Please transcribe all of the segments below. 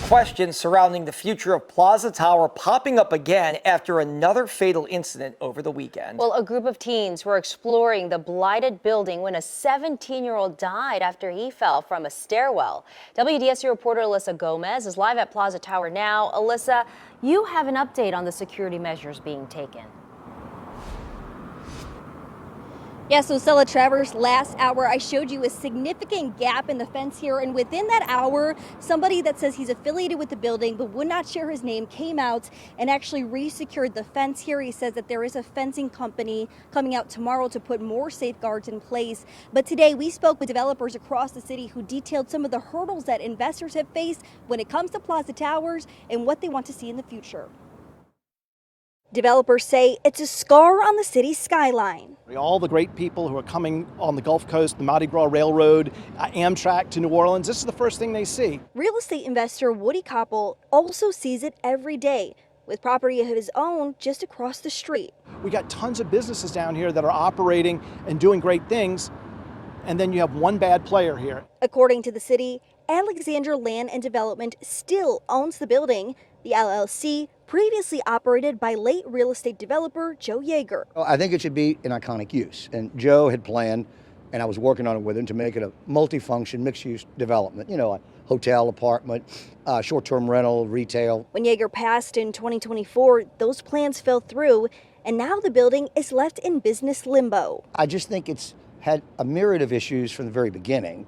Questions surrounding the future of Plaza Tower popping up again after another fatal incident over the weekend. Well, a group of teens were exploring the blighted building when a 17-year-old died after he fell from a stairwell. WDSU reporter Alyssa Gomez is live at Plaza Tower now. Alyssa, you have an update on the security measures being taken. Yeah, so Stella Travers, last hour I showed you a significant gap in the fence here, and within that hour, somebody that says he's affiliated with the building but would not share his name came out and actually re-secured the fence here. He says that there is a fencing company coming out tomorrow to put more safeguards in place. But today we spoke with developers across the city who detailed some of the hurdles that investors have faced when it comes to Plaza Towers and what they want to see in the future. Developers say it's a scar on the city's skyline. All the great people who are coming on the Gulf Coast, the Mardi Gras Railroad, Amtrak to New Orleans, this is the first thing they see. Real estate investor Woody Koppel also sees it every day, with property of his own just across the street. We got tons of businesses down here that are operating and doing great things, and then you have one bad player here. According to the city, Alexandra Land and Development still owns the building. The LLC previously operated by late real estate developer Joe Yeager. I think it should be an iconic use, and Joe had planned, and I was working on it with him, to make it a multi-function, mixed-use development. You know, a hotel, apartment, short-term rental, retail. When Yeager passed in 2024, those plans fell through, and now the building is left in business limbo. I just think it's had a myriad of issues from the very beginning.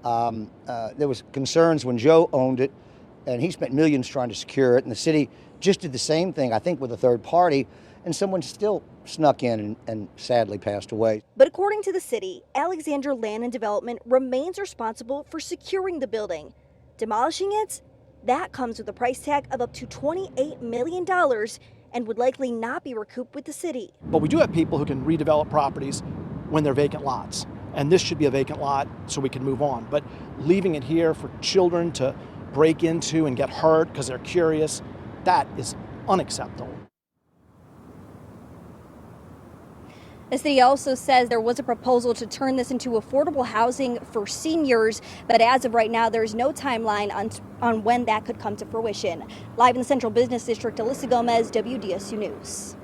There was concerns when Joe owned it, and he spent millions trying to secure it, and the city just did the same thing, I think, with a third party, and someone still snuck in and sadly passed away. But according to the city, Alexandra Land and Development remains responsible for securing the building. Demolishing it, that comes with a price tag of up to $28 million and would likely not be recouped with the city. But we do have people who can redevelop properties when they're vacant lots, and this should be a vacant lot so we can move on. But leaving it here for children to break into and get hurt because they're curious, that is unacceptable. The city also says there was a proposal to turn this into affordable housing for seniors, but as of right now, there is no timeline on when that could come to fruition. Live in the Central Business District, Alyssa Gomez, WDSU News.